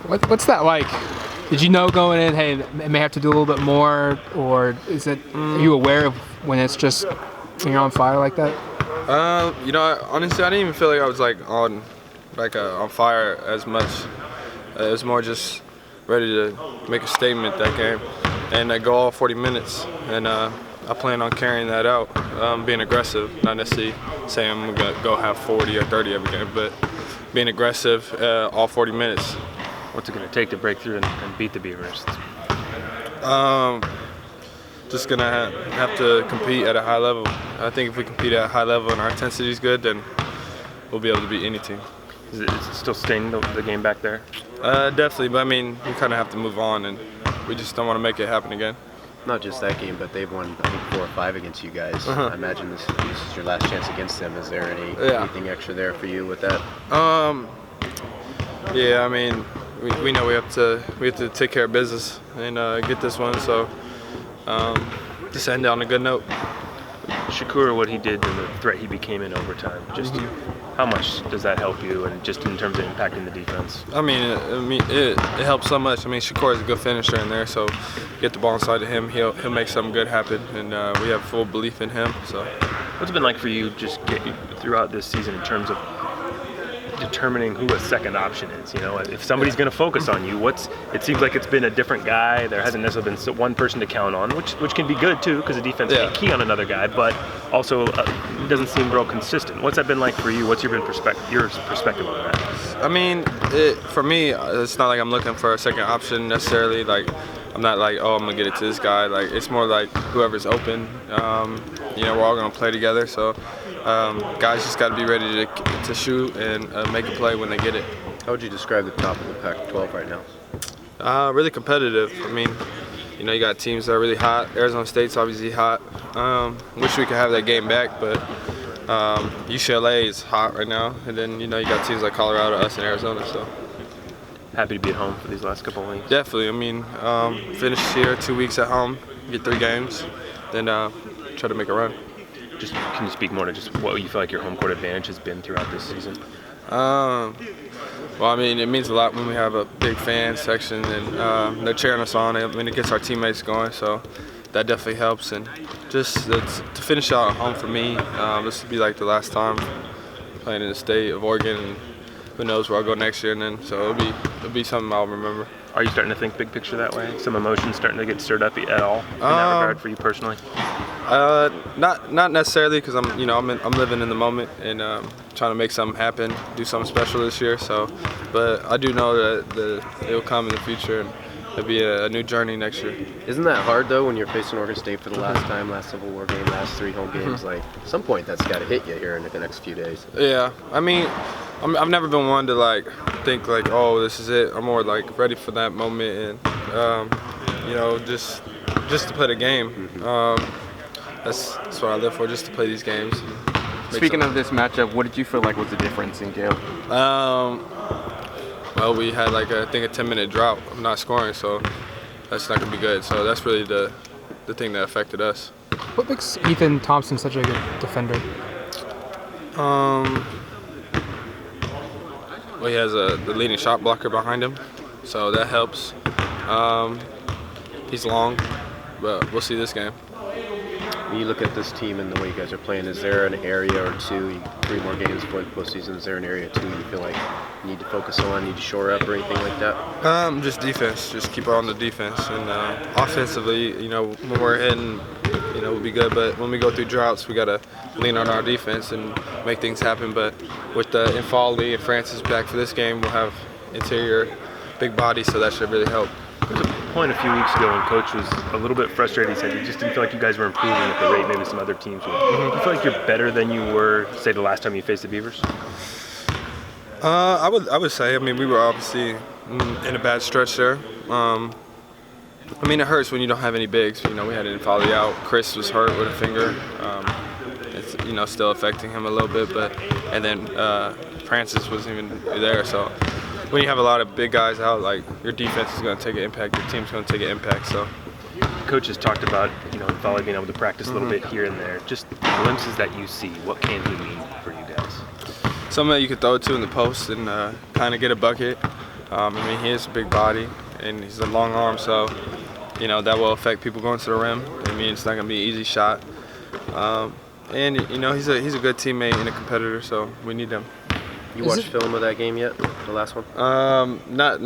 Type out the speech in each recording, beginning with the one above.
What's that like? Did you know going in, hey, I may have to do a little bit more, or is it? Are you aware of when it's just when you're on fire like that? Honestly, I didn't even feel like I was on fire as much. It was more just ready to make a statement that game, and I go all 40 minutes, and I plan on carrying that out, being aggressive, not necessarily saying I'm gonna go have 40 or 30 every game, but being aggressive all 40 minutes. What's it going to take to break through and beat the Beavers? Just gonna have to compete at a high level. I think if we compete at a high level and our intensity is good, then we'll be able to beat any team. Is it still staying the game back there? Definitely, but I mean, we kind of have to move on, and we just don't want to make it happen again. Not just that game, but they've won, I think, 4 or 5 against you guys. I imagine this is your last chance against them. Is there anything extra there for you with that? Yeah, I mean, we know we have to take care of business and get this one. So just end on a good note. Shakur, what he did and the threat he became in overtime. Just how much does that help you, and just in terms of impacting the defense? I mean, it helps so much. I mean, Shakur is a good finisher in there, so get the ball inside of him, he'll make something good happen, and we have full belief in him. So, what's it been like for you just throughout this season in terms of determining who a second option is? You know, if somebody's going to focus on you, it seems like it's been a different guy. There hasn't necessarily been one person to count on, which can be good too, because the defense can key on another guy, but also it doesn't seem real consistent. What's that been like for you? What's your perspective on that? I mean, for me, it's not like I'm looking for a second option necessarily. Like, I'm not like, oh, I'm gonna get it to this guy. Like, it's more like whoever's open. We're all gonna play together. So, guys just got to be ready to shoot and make a play when they get it. How would you describe the top of the Pac-12 right now? Really competitive. I mean, you got teams that are really hot. Arizona State's obviously hot. Wish we could have that game back, but UCLA is hot right now. And then, you got teams like Colorado, us, and Arizona. So happy to be at home for these last couple of weeks. Definitely. I mean, finish here 2 weeks at home, get 3 games, then try to make a run. Just can you speak more to just what you feel like your home court advantage has been throughout this season? Well, I mean, it means a lot when we have a big fan section and they're cheering us on. I mean, it gets our teammates going, so that definitely helps. And just to finish out at home for me, this will be like the last time playing in the state of Oregon, and who knows where I'll go next year. And then so it'll be something I'll remember. Are you starting to think big picture that way? Some emotions starting to get stirred up at all in that regard for you personally? Not necessarily, because I'm living in the moment and trying to make something happen, do something special this year. So, but I do know that it will come in the future, and it'll be a new journey next year. Isn't that hard though when you're facing Oregon State for the last time, last Civil War game, last 3 home games? Like, at some point that's got to hit you here in the next few days. Yeah, I mean, I've never been one to think oh, this is it. I'm more ready for that moment, and just to play the game. That's what I live for, just to play these games. Speaking of this matchup, what did you feel like was the difference in Gale? Well, we had I think a 10-minute drought of not scoring, so that's not gonna be good. So that's really the thing that affected us. What makes Ethan Thompson such a good defender? Well, he has the leading shot blocker behind him, so that helps. He's long, but we'll see this game. When you look at this team and the way you guys are playing, is there an area or two, 3 more games before the postseason, is there an area or two you feel like you need to focus on, need to shore up or anything like that? Just defense. Just keep on the defense. And offensively, when we're hitting, we'll be good. But when we go through droughts, we got to lean on our defense and make things happen. But with Infali and Francis back for this game, we'll have interior big body, so that should really help. There's a point a few weeks ago when Coach was a little bit frustrated. He said he just didn't feel like you guys were improving at the rate maybe some other teams were. Do you feel like you're better than you were, say, the last time you faced the Beavers? I would say. I mean, we were obviously in a bad stretch there. I mean, it hurts when you don't have any bigs. We had Infali out. Chris was hurt with a finger. It's still affecting him a little bit. And then Francis wasn't even there. So when you have a lot of big guys out, your defense is going to take an impact. Your team's going to take an impact. So. Coach has talked about Infali being able to practice a little bit here and there. Just glimpses that you see. What can he mean for you guys? someone that you could throw it to in the post and kind of get a bucket. I mean, he has a big body and he's a long arm, so that will affect people going to the rim. I mean, it's not going to be an easy shot. And he's a good teammate and a competitor, so we need him. You watched film of that game yet? The last one? Not.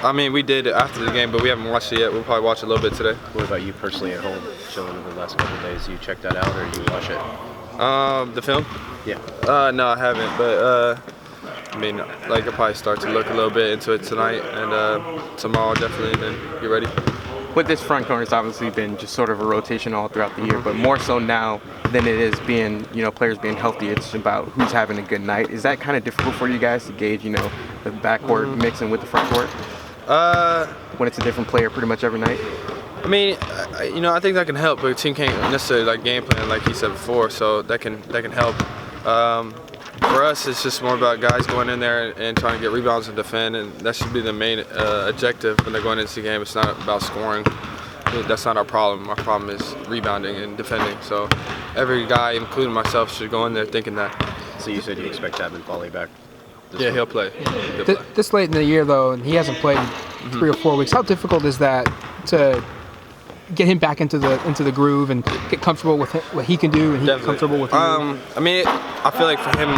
I mean, we did after the game, but we haven't watched it yet. We'll probably watch it a little bit today. What about you personally at home, chilling over the last couple of days? You check that out, or you watch it? The film? Yeah. No, I haven't, but I mean, like, I'll probably start to look a little bit into it tonight, and tomorrow definitely, and then get ready. With this front court, it's obviously been just sort of a rotation all throughout the year, but more so now than it is being, players being healthy. It's about who's having a good night. Is that kind of difficult for you guys to gauge, the backcourt mixing with the front court? When it's a different player pretty much every night? I mean, I think that can help, but a team can't necessarily game plan like he said before, so that can help. For us, it's just more about guys going in there and trying to get rebounds and defend, and that should be the main objective when they're going into the game. It's not about scoring. That's not our problem. Our problem is rebounding and defending. So every guy, including myself, should go in there thinking that. So you said you expect to have Volley back? Yeah, he'll play. This late in the year, though, and he hasn't played in 3 or 4 weeks. How difficult is that to get him back into the groove and get comfortable with what he can do and he get comfortable with you? I mean, I feel like for him,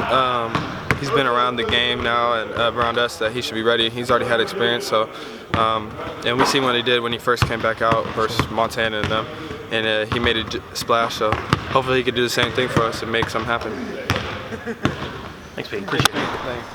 he's been around the game now and around us that he should be ready. He's already had experience, so and we seen what he did when he first came back out versus Montana and them, and he made a splash. So hopefully he could do the same thing for us and make something happen. Thanks, Payton. Appreciate it. Thanks.